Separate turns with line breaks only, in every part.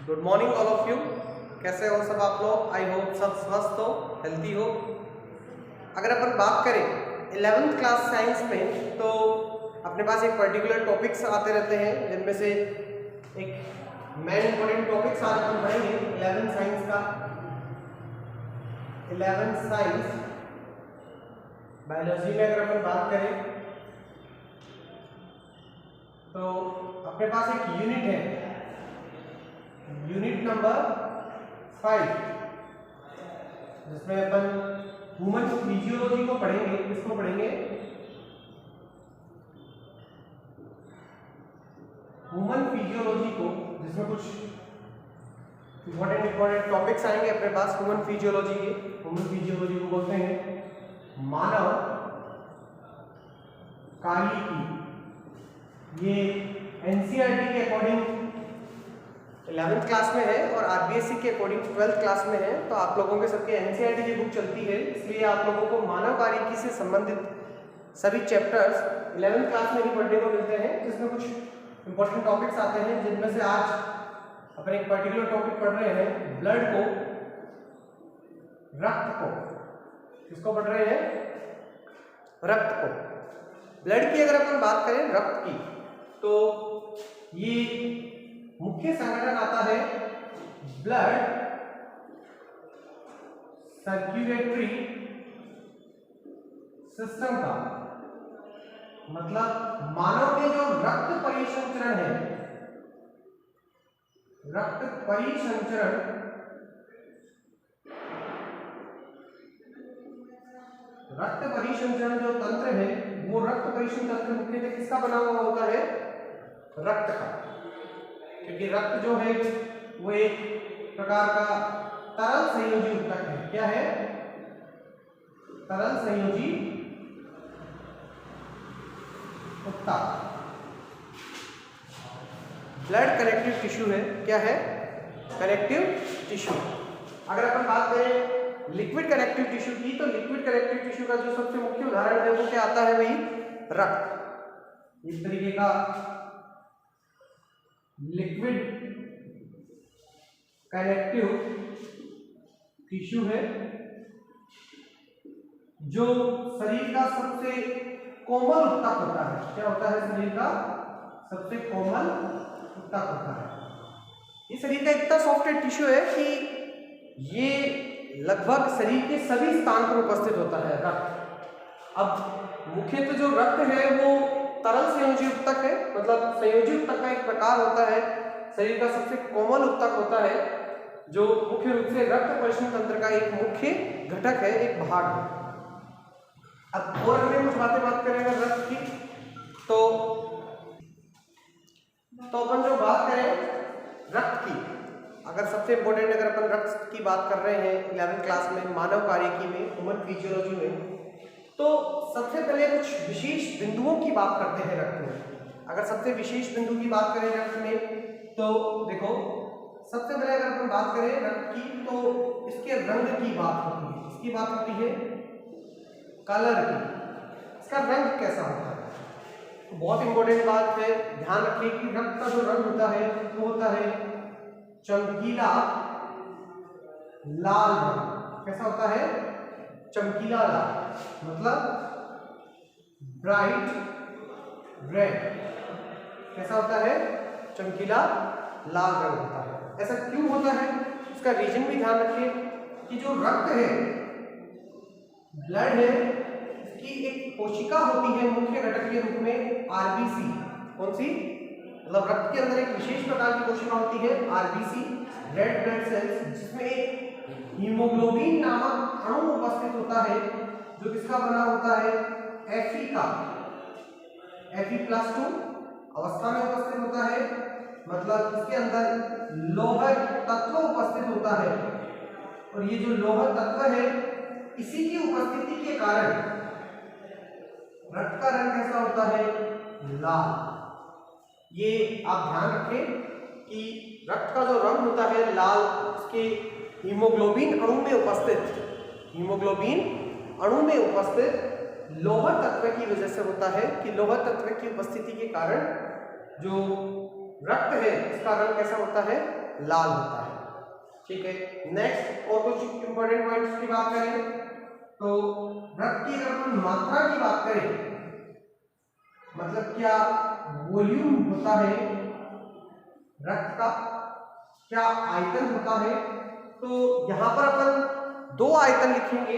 Good morning all of you. कैसे हो सब आप लोग? आई होप सब स्वस्थ हो, हेल्दी हो। अगर अपन बात करें 11th क्लास साइंस में, तो अपने पास एक पर्टिकुलर टॉपिक्स आते रहते हैं, जिनमें से एक मेन इंपॉर्टेंट टॉपिक्स आज अपन पढ़ेंगे 11th साइंस का। 11th साइंस बायोलॉजी में अगर अपन बात करें तो अपने पास एक यूनिट है, यूनिट नंबर 5, जिसमें अपन ह्यूमन फिजियोलॉजी को पढ़ेंगे। किसको पढ़ेंगे? ह्यूमन फिजियोलॉजी को, जिसमें कुछ इंपॉर्टेंट टॉपिक्स आएंगे अपने पास ह्यूमन फिजियोलॉजी के। ह्यूमन फिजियोलॉजी को बोलते हैं मानव कार्यकी। ये एनसीईआरटी के अकॉर्डिंग 11th क्लास में है और आरबीएससी के अकॉर्डिंग 12th क्लास में है। तो आप लोगों के सबके एनसीईआरटी की बुक चलती है, इसलिए आप लोगों को मानव कार्यकी से संबंधित सभी चैप्टर्स 11th क्लास में ही पढ़ने को मिलते हैं, जिसमें कुछ इंपॉर्टेंट टॉपिक्स आते हैं, जिनमें से आज अपन एक पर्टिकुलर टॉपिक पढ़ रहे हैं, ब्लड को, रक्त को। किसको पढ़ रहे हैं? रक्त को। ब्लड की अगर अपन बात करें, रक्त की, तो ये मुख्य संगठन आता है ब्लड सर्कुलेटरी सिस्टम का। मतलब मानव के जो रक्त परिसंचरण है, रक्त परिसंचरण, रक्त परिसंचरण जो तंत्र है, वो रक्त परिसंचरण तंत्र मुख्यतः किसका बना हुआ होता है? रक्त का। क्योंकि रक्त जो है वो एक प्रकार का तरल संयोजी ऊतक है। क्या है? तरल संयोजी ऊतक। ब्लड कनेक्टिव टिश्यू है। क्या है? Connective tissue. अगर अपन बात करें लिक्विड कनेक्टिव टिश्यू की, तो लिक्विड कनेक्टिव टिश्यू का जो सबसे मुख्य उदाहरण है वो क्या आता है? वही रक्त। इस तरीके का लिक्विड कनेक्टिव टिश्यू है, जो शरीर का सबसे कोमल ऊतक होता है। क्या होता है? शरीर का सबसे कोमल ऊतक होता है। ये शरीर का इतना सॉफ्ट टिश्यू है कि ये लगभग शरीर के सभी स्थान पर उपस्थित होता है, रक्त। अब मुख्यतः जो रक्त है वो तरल संयोजी ऊतक है, मतलब संयोजी ऊतक का एक प्रकार होता है, शरीर का सबसे कोमल ऊतक होता है, जो मुख्य रूप से रक्त परिसंचरण तंत्र का एक मुख्य घटक है, एक भाग है। अब और अगर कुछ बात करेंगे रक्त की, तो अपन जो बात करें रक्त की, अगर सबसे इंपॉर्टेंट अगर अपन रक्त की बात कर रहे हैं 11th क्लास में, मानव कार्यकी में, ह्यूमन फिजियोलॉजी में, तो सबसे पहले कुछ विशेष बिंदुओं की बात करते हैं रक्त में। अगर सबसे विशेष बिंदु की बात करें रक्त में, तो देखो, सबसे पहले अगर अपन बात करें रक्त की, तो इसके रंग की बात होती है। इसकी बात होती है कलर की। इसका रंग कैसा होता है? तो बहुत इंपॉर्टेंट बात है, ध्यान रखिए कि रक्त का जो रंग होता है वो होता है चमकीला लाल रंग। कैसा होता है? चमकीला लाल, मतलब ब्राइट रेड। कैसा होता है? चमकीला लाल रंग होता है। ऐसा क्यों होता है? इसका रीजन भी ध्यान रखिए कि जो रक्त है, ब्लड है, इसकी एक कोशिका होती है मुख्य घटक के रूप में, आरबीसी। कौन सी? मतलब रक्त के अंदर एक विशेष प्रकार की कोशिका होती है, आरबीसी, रेड ब्लड सेल्स, जिसमें एक हीमोग्लोबिन नामक अणु उपस्थित होता है, जो किसका बना होता है? Fe का। Fe+2 अवस्था में उपस्थित होता है, मतलब इसके अंदर लौह तत्व उपस्थित होता है। और ये जो लौह तत्व है, इसी की उपस्थिति के कारण रक्त का रंग कैसा होता है? लाल। ये आप ध्यान रखें कि रक्त का जो रंग होता है लाल, उसके हीमोग्लोबिन अणु में उपस्थित, हीमोग्लोबिन अणु में उपस्थित लौह तत्व की वजह से होता है, कि लौह तत्व की उपस्थिति के कारण जो रक्त है इसका रंग कैसा होता है? लाल होता है। ठीक है, नेक्स्ट और कुछ इंपॉर्टेंट पॉइंट्स की बात करें तो रक्त की अगर हम मात्रा की बात करें, मतलब क्या वॉल्यूम होता है रक्त का, क्या आयतन होता है, तो यहाँ पर अपन दो आयतन लिखेंगे।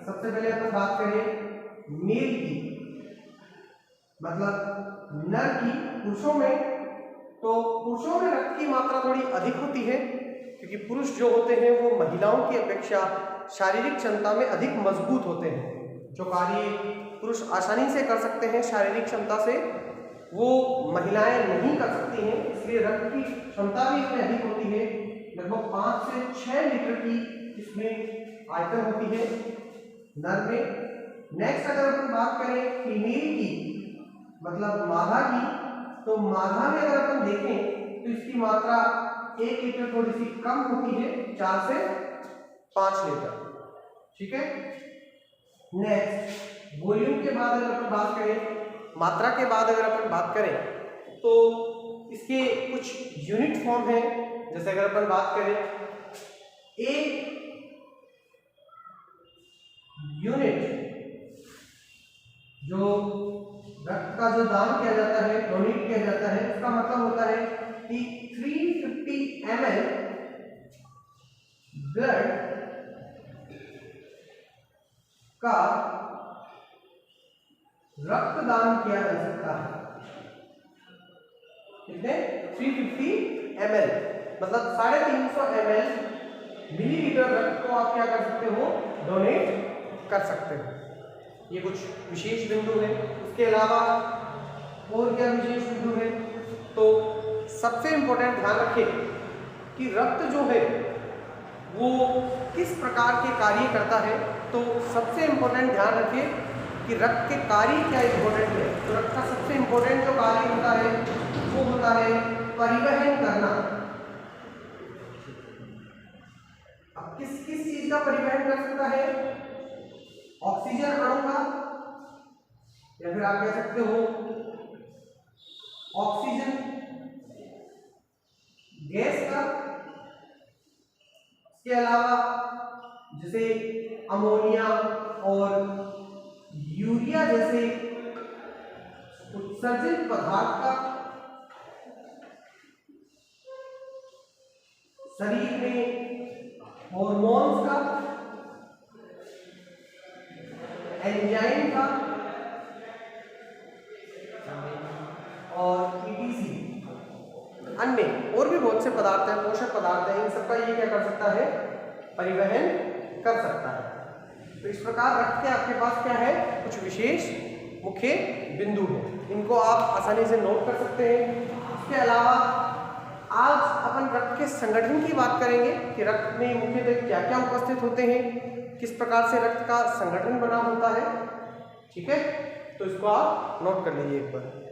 सबसे पहले अपन बात करें मेल की, मतलब नर की, पुरुषों में, तो पुरुषों में रक्त की मात्रा थोड़ी अधिक होती है क्योंकि पुरुष जो होते हैं वो महिलाओं की अपेक्षा शारीरिक क्षमता में अधिक मजबूत होते हैं। जो कार्य पुरुष आसानी से कर सकते हैं शारीरिक क्षमता से, वो महिलाएं नहीं कर सकती हैं, इसलिए रक्त की क्षमता भी इसमें अधिक होती है। लगभग 5 से 6 लीटर की इसमें आयतन होती है नर में। नेक्स्ट अगर अपन बात करें फीमेल की, मतलब मादा की, तो मादा में अगर अपन देखें तो इसकी मात्रा 1 लीटर थोड़ी सी कम होती है, 4 से 5 लीटर। ठीक है, नेक्स्ट वॉल्यूम के बाद अगर अपन बात करें, मात्रा के बाद अगर अपन बात करें तो इसके कुछ यूनिट फॉर्म है। जैसे अगर अपन बात करें एक यूनिट जो रक्त का जो दान किया जाता है, डोनेट किया जाता है, उसका मतलब होता है कि 350 ml ब्लड का रक्तदान किया जा सकता है। कितने? 350 ml, मतलब 350 ml मिलीलीटर रक्त को आप क्या कर सकते हो, डोनेट कर सकते हो। ये कुछ विशेष बिंदु है। उसके अलावा और क्या विशेष बिंदु है, तो सबसे इंपॉर्टेंट ध्यान रखें कि रक्त जो है वो किस प्रकार के कार्य करता है। तो सबसे इंपॉर्टेंट ध्यान रखें कि रक्त के कार्य क्या इंपॉर्टेंट है। तो रक्त का सबसे इंपॉर्टेंट जो कार्य होता है वो होता है परिवहन करना। अब किस किस चीज का परिवहन कर सकता है? ऑक्सीजन अणु का, या फिर आप कह सकते हो ऑक्सीजन गैस का। इसके अलावा जैसे अमोनिया और यूरिया जैसे उत्सर्जित पदार्थ का, शरीर में हॉर्मोन्स का, एंजाइम का और ईटीसी अन्य और भी बहुत से पदार्थ हैं, पोषक पदार्थ हैं, इन सबका ये क्या कर सकता है, परिवहन कर सकता है। तो इस प्रकार रक्त के आपके पास क्या है, कुछ विशेष मुख्य बिंदु हैं, इनको आप आसानी से नोट कर सकते हैं। इसके अलावा आज अपन रक्त के संगठन की बात करेंगे कि रक्त में मुख्यतः क्या क्या उपस्थित होते हैं, किस प्रकार से रक्त का संगठन बना होता है। ठीक है, तो इसको आप नोट कर लीजिए एक बार।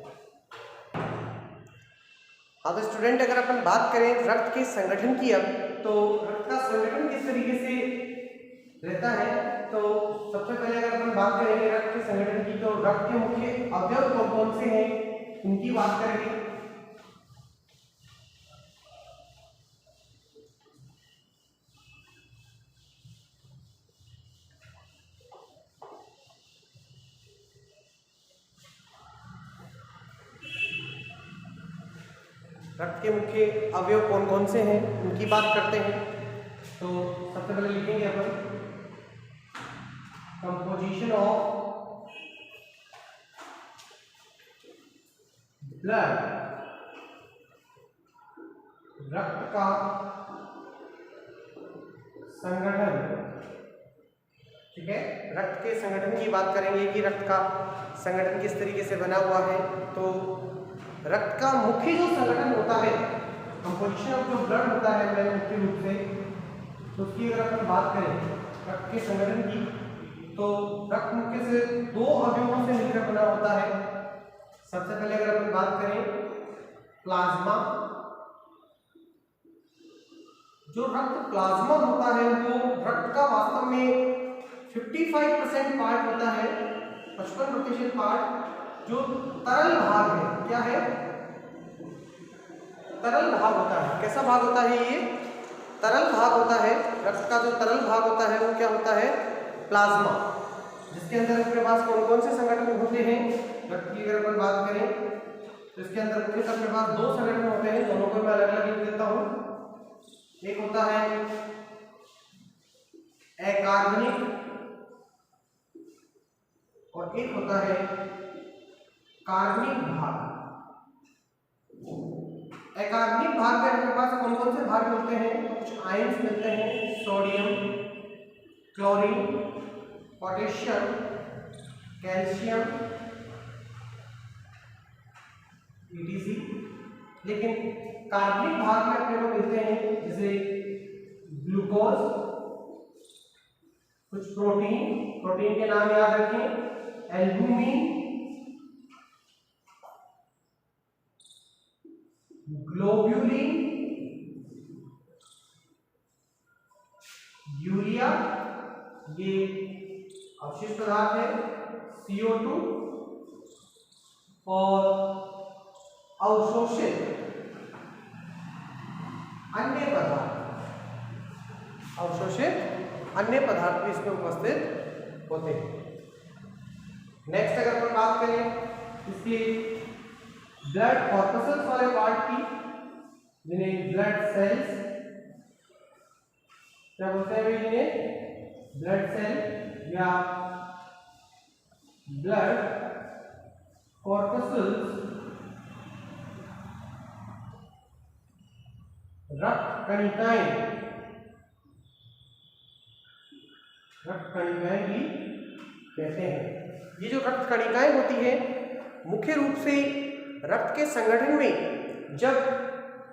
अब स्टूडेंट अगर अपन बात करें रक्त के संगठन की, अब तो रक्त का संगठन किस तरीके से रहता है, तो सबसे पहले अगर अपन बात करेंगे रक्त के संगठन की, तो रक्त के मुख्य अवयव कौन कौन से हैं उनकी बात करेंगे। रक्त के मुख्य अवयव कौन कौन से हैं उनकी बात करते हैं। तो सबसे पहले लिखेंगे अपन कंपोजिशन ऑफ ब्लड, रक्त का संगठन। ठीक है, रक्त के संगठन की बात करेंगे कि रक्त का संगठन किस तरीके से बना हुआ है। तो रक्त का मुख्य जो संगठन होता है, कंपोजिशन ऑफ जो ब्लड होता है मैं मुख्य रूप से, तो उसकी अगर अपन बात करें रक्त के संगठन की, तो रक्त मुख्य से दो अवयवों से मिलकर बना होता है। सबसे पहले अगर अपन बात करें प्लाज्मा, जो रक्त प्लाज्मा होता है वो रक्त का वास्तव में 55% पार्ट होता है, 55% पार्ट जो तरल भाग है। क्या है? तरल भाग होता है। कैसा भाग होता है ये? तरल भाग होता है। रक्त का जो तरल भाग होता है वो क्या होता है? प्लाज्मा, जिसके अंदर अपने पास कौन कौन से संगठन होते हैं? रक्त की अगर अपन बात करें तो इसके अंदर मुख्यतः अपने पास दो संगठन होते हैं, दोनों को मैं अलग अलग लिख देता हूं। एक होता है अकार्बनिक और एक होता है कार्बनिक भाग। अकार्बनिक भाग में अपने पास कौन कौन से भाग मिलते हैं? तो कुछ आयंस मिलते हैं, sodium, chlorine, potassium, calcium, etc। लेकिन कार्बनिक भाग में अपने को मिलते हैं जैसे ग्लूकोज, कुछ प्रोटीन के नाम याद रखें, एल्बुमिन, ग्लोब्यूलिन, यूरिया, ये अवशिष्ट पदार्थ है, CO2 और अवशोषित अन्य पदार्थ, अवशोषित अन्य पदार्थ भी इसमें उपस्थित होते हैं। नेक्स्ट अगर अपन बात करें इसकी ब्लड कॉर्पसेल्स वाले पार्ट की, जिन्हें ब्लड सेल्स क्या बोलते हैं भाई? जिन्हें ब्लड सेल या ब्लड कॉर्पसेल्स, रक्त कणिकाएं, रक्त कणिकाएं भी कहते हैं। ये जो रक्त कणिकाएं होती है मुख्य रूप से रक्त के संगठन में जब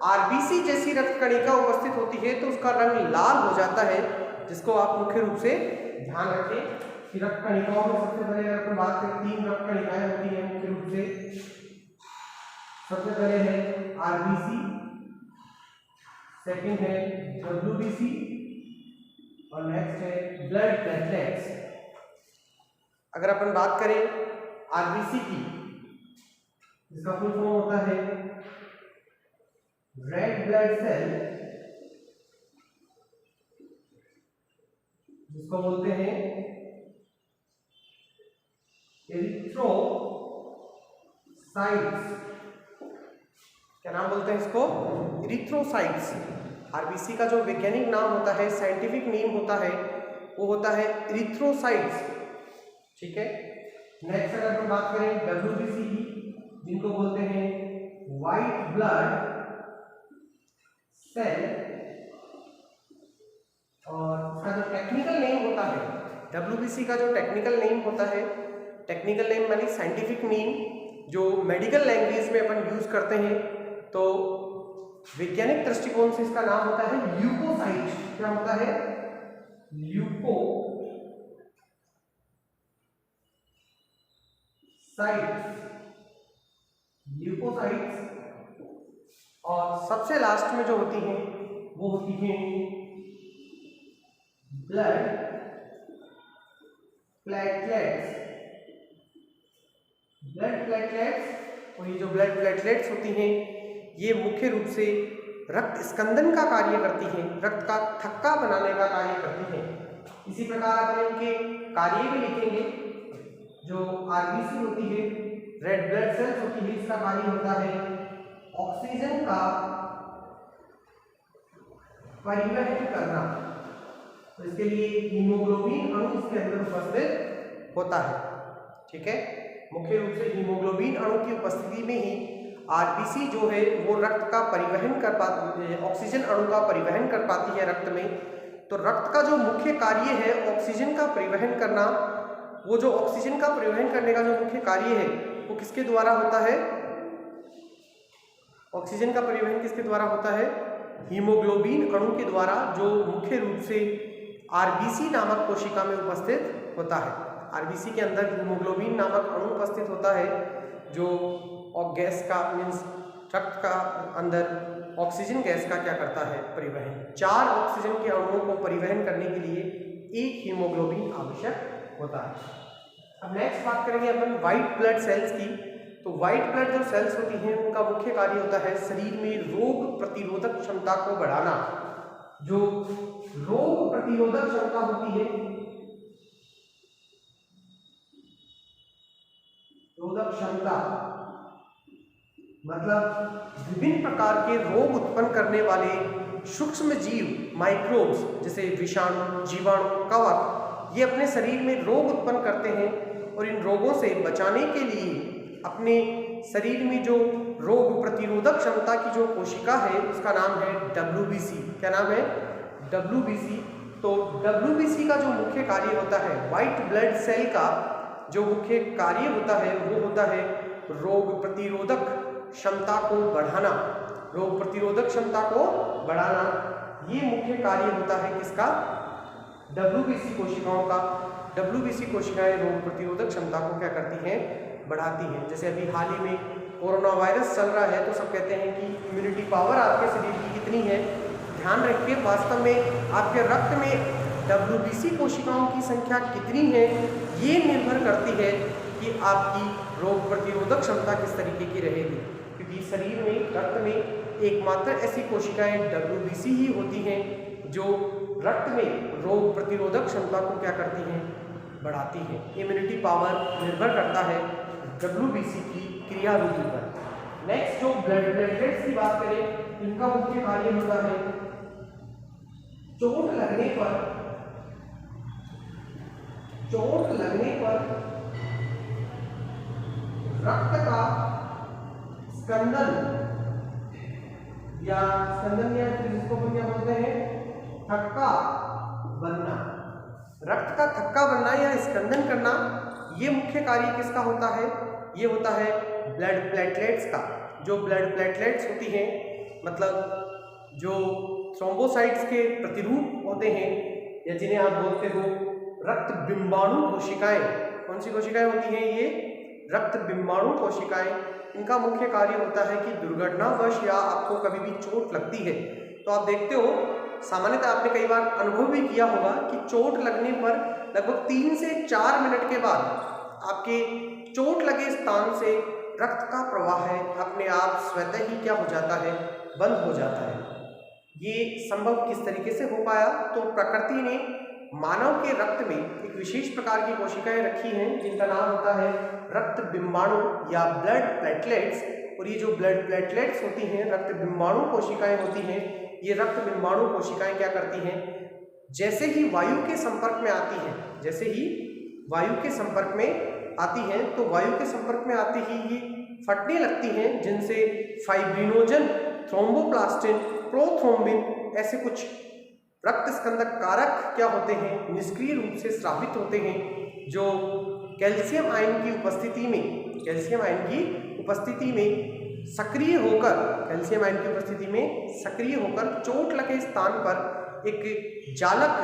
आरबीसी जैसी रक्त कणिका उपस्थित होती है तो उसका रंग लाल हो जाता है, जिसको आप मुख्य रूप से ध्यान रखें कि रक्त कणिकाओं में सबसे पहले अगर अपन बात करें 3 रक्त कणिकाएं होती हैं मुख्य रूप से। सबसे पहले है आरबीसी, सेकंड है डब्ल्यूबीसी और नेक्स्ट है ब्लड प्लेटलेट्स। अगर अपन बात करें आरबीसी की, जिसका फुल फॉर्म होता है रेड ब्लड सेल, जिसको बोलते हैं एरिथ्रोसाइट्स। क्या नाम बोलते हैं इसको? एरिथ्रोसाइट्स। आरबीसी का जो वैज्ञानिक नाम होता है, साइंटिफिक नेम होता है, वो होता है एरिथ्रोसाइट्स। ठीक है। नेक्स्ट अगर हम बात करें डब्ल्यूबीसी की, जिनको बोलते हैं व्हाइट ब्लड सेल, और इसका जो टेक्निकल नेम होता है, डब्ल्यूबीसी का जो टेक्निकल नेम होता है, टेक्निकल नेम मानी साइंटिफिक नेम, जो मेडिकल लैंग्वेज में अपन यूज करते हैं, तो वैज्ञानिक दृष्टिकोण से इसका नाम होता है ल्यूकोसाइट। क्या होता है? ल्यूकोसाइट्स। और सबसे लास्ट में जो होती हैं वो होती हैं ब्लड प्लेटलेट्स। ब्लड प्लेटलेट्स, और ये जो ब्लड प्लेटलेट्स होती हैं ये मुख्य रूप से रक्त स्कंदन का कार्य करती हैं, रक्त का थक्का बनाने का कार्य करती हैं। इसी प्रकार अपन इनके कार्य भी लिखेंगे। जो आरबीसी होती है, रेड ब्लड सेल्स होती है, इसका कार्य होता है ऑक्सीजन का परिवहन करना। तो इसके लिए हीमोग्लोबिन अणु इसके अंदर उपस्थित होता है। ठीक है। मुख्य रूप से हीमोग्लोबिन अणु की उपस्थिति में ही आरबीसी जो है वो रक्त का परिवहन कर पाती है, ऑक्सीजन अणु का परिवहन कर पाती है रक्त में। तो रक्त का जो मुख्य कार्य है ऑक्सीजन का परिवहन करना, वो जो ऑक्सीजन का परिवहन करने का जो मुख्य कार्य है वो किसके द्वारा होता है? ऑक्सीजन का परिवहन किसके द्वारा होता है? हीमोग्लोबिन अणु के द्वारा, जो मुख्य रूप से आरबीसी नामक कोशिका में उपस्थित होता है। आरबीसी के अंदर हीमोग्लोबिन नामक अणु उपस्थित होता है, जो और गैस का मीन्स रक्त का अंदर ऑक्सीजन गैस का क्या करता है? परिवहन। 4 ऑक्सीजन के अणुओं को परिवहन करने के लिए एक हीमोग्लोबिन आवश्यक होता है। अब नेक्स्ट बात करेंगे अपन व्हाइट ब्लड सेल्स की। तो व्हाइट ब्लड जो सेल्स होती हैं उनका मुख्य कार्य होता है शरीर में रोग प्रतिरोधक क्षमता को बढ़ाना। जो रोग प्रतिरोधक क्षमता होती है, रोधक क्षमता मतलब विभिन्न प्रकार के रोग उत्पन्न करने वाले सूक्ष्म जीव माइक्रोब्स जैसे विषाणु, जीवाणु, कवक, ये अपने शरीर में रोग उत्पन्न करते हैं और इन रोगों से बचाने के लिए अपने शरीर में जो रोग प्रतिरोधक क्षमता की जो कोशिका है उसका नाम है WBC। क्या नाम है? WBC। तो WBC का जो मुख्य कार्य होता है, व्हाइट ब्लड सेल का जो मुख्य कार्य होता है वो होता है रोग प्रतिरोधक क्षमता को बढ़ाना। रोग प्रतिरोधक क्षमता को बढ़ाना ये मुख्य कार्य होता है किसका? WBC कोशिकाओं का। WBC कोशिकाएं रोग प्रतिरोधक क्षमता को क्या करती हैं? बढ़ाती हैं। जैसे अभी हाल ही में कोरोना वायरस चल रहा है तो सब कहते हैं कि इम्यूनिटी पावर आपके शरीर की कितनी है। ध्यान रखिए, वास्तव में आपके रक्त में WBC कोशिकाओं की संख्या कितनी है ये निर्भर करती है कि आपकी रोग प्रतिरोधक क्षमता किस तरीके की रहेगी, क्योंकि शरीर में, रक्त में एकमात्र ऐसी कोशिकाएं WBC ही होती हैं जो रक्त में रोग प्रतिरोधक क्षमता को क्या करती हैं? बढ़ाती हैं। इम्यूनिटी पावर निर्भर करता है WBC की क्रियाविधि पर। नेक्स्ट जो ब्लड प्लेटलेट्स की बात करें, इनका मुख्य कार्य होता है चोट लगने पर रक्त का स्कंदन या जिसको हम क्या बोलते हैं, थक्का बनना। रक्त का थक्का बनना या स्कंदन करना ये मुख्य कार्य किसका होता है? ये होता है ब्लड प्लेटलेट्स का। जो ब्लड प्लेटलेट्स होती हैं मतलब जो थ्रोम्बोसाइट्स के प्रतिरूप होते हैं या जिन्हें आप बोलते हो रक्त बिंबाणु कोशिकाएं। कौन सी कोशिकाएं होती हैं ये? रक्त बिंबाणु कोशिकाएं। इनका मुख्य कार्य होता है कि दुर्घटनावश या आपको कभी भी चोट लगती है तो आप देखते हो, सामान्यतः आपने कई बार अनुभव भी किया होगा कि चोट लगने पर लगभग 3 से 4 मिनट के बाद आपके चोट लगे स्थान से रक्त का प्रवाह है अपने आप स्वतः ही क्या हो जाता है? बंद हो जाता है। ये संभव किस तरीके से हो पाया? तो प्रकृति ने मानव के रक्त में एक विशेष प्रकार की कोशिकाएं रखी हैं जिनका नाम होता है रक्त बिंबाणु या ब्लड प्लेटलेट्स। और ये जो ब्लड प्लेटलेट्स होती हैं, रक्त बिंबाणु कोशिकाएं होती हैं, ये रक्त बिंबाणु कोशिकाएं क्या करती हैं? जैसे ही वायु के संपर्क में आती हैं, जैसे ही वायु के संपर्क में आती हैं तो वायु के संपर्क में आते ही ये फटने लगती हैं, जिनसे फाइब्रिनोजन, थ्रोम्बोप्लास्टिन, प्रोथ्रोम्बिन ऐसे कुछ रक्त स्कंदक कारक क्या होते हैं? निष्क्रिय रूप से स्रावित होते हैं, जो कैल्शियम आयन की उपस्थिति में सक्रिय होकर, कैल्शियम आयन की उपस्थिति में सक्रिय होकर चोट लगे स्थान पर एक जालक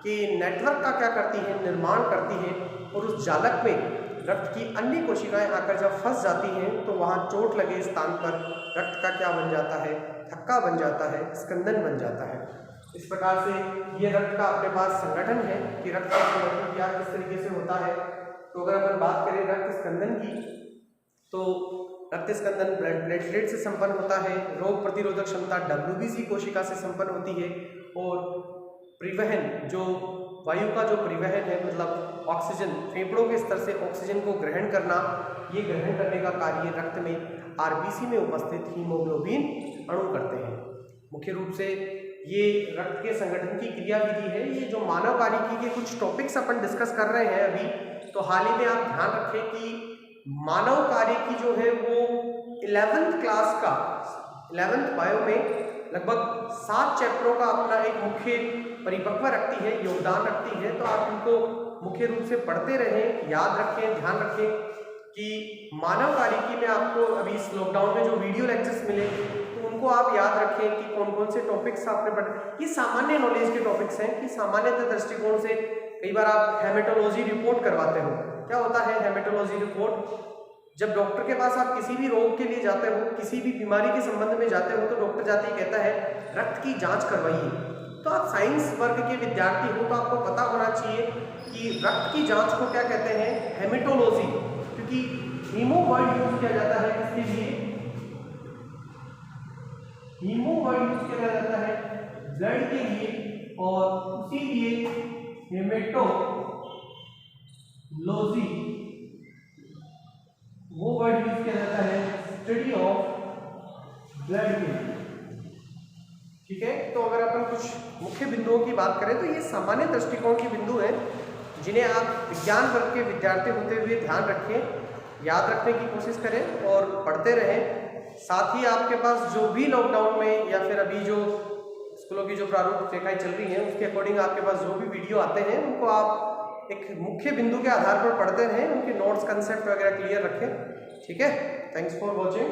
के नेटवर्क का क्या करती हैं? निर्माण करती हैं। और उस जालक में रक्त की अन्य कोशिकाएं आकर जब फंस जाती हैं तो वहाँ चोट लगे स्थान पर रक्त का क्या बन जाता है? थक्का बन जाता है, स्कंदन बन जाता है। इस प्रकार से ये रक्त का अपने पास संगठन है कि रक्त का संगठन क्या किस तरीके से होता है। तो अगर अपन बात करें रक्त स्कंदन की, तो रक्त स्कंदन ब्लड प्लेटलेट से संपन्न होता है, रोग प्रतिरोधक क्षमता WBC कोशिका से संपन्न होती है, और परिवहन, जो वायु का जो परिवहन है मतलब ऑक्सीजन, फेफड़ों के स्तर से ऑक्सीजन को ग्रहण करना, ये ग्रहण करने का कार्य रक्त में RBC में उपस्थित हीमोग्लोबिन अणु करते हैं। मुख्य रूप से ये रक्त के संगठन की क्रियाविधि है। ये जो मानव कार्यकी के कुछ टॉपिक्स अपन डिस्कस कर रहे हैं अभी, तो हाल ही में आप ध्यान रखें कि मानव कार्यकी जो है वो 11th क्लास का 11th बायो में लगभग 7 चैप्टरों का अपना एक मुख्य परिपक्व रखती है, योगदान रखती है। तो आप इनको मुख्य रूप से पढ़ते रहें, याद रखें, ध्यान रखें कि मानव कार्यकी में आपको अभी इस लॉकडाउन में जो वीडियो लेक्चर्स मिले तो उनको आप याद रखें कि कौन कौन से टॉपिक्स आपने पढ़े। ये सामान्य नॉलेज के टॉपिक्स हैं कि सामान्यतः दृष्टिकोण से कई बार आप हेमेटोलॉजी रिपोर्ट करवाते हो। क्या होता है हेमेटोलॉजी रिपोर्ट? जब डॉक्टर के पास आप किसी भी रोग के लिए जाते हो, किसी भी बीमारी के संबंध में जाते हो, तो डॉक्टर जाते ही कहता है रक्त की जांच करवाइए। तो आप साइंस वर्ग के विद्यार्थी हो तो आपको पता होना चाहिए कि रक्त की जांच को क्या कहते हैं? हेमेटोलॉजी। क्योंकि हीमो वर्ड यूज किया जाता है किसके लिए? हीमो वर्ड यूज किया जाता है ब्लड के लिए, और उसी लिए हेमेटोलॉजी वो वर्ड यूज किया जाता है स्टडी ऑफ ब्लड के लिए। ठीक है, तो अगर अपन कुछ मुख्य बिंदुओं की बात करें तो ये सामान्य दृष्टिकोण के बिंदु हैं जिन्हें आप विज्ञान वर्ग के विद्यार्थी होते हुए ध्यान रखें, याद रखने की कोशिश करें और पढ़ते रहें। साथ ही आपके पास जो भी लॉकडाउन में या फिर अभी जो स्कूलों की जो प्रारूप रेखाएं चल रही हैं उसके अकॉर्डिंग आपके पास जो भी वीडियो आते हैं उनको आप एक मुख्य बिंदु के आधार पर पढ़ते रहें, उनके नोट्स कंसेप्ट वगैरह क्लियर रखें। ठीक है, थैंक्स फॉर वॉचिंग।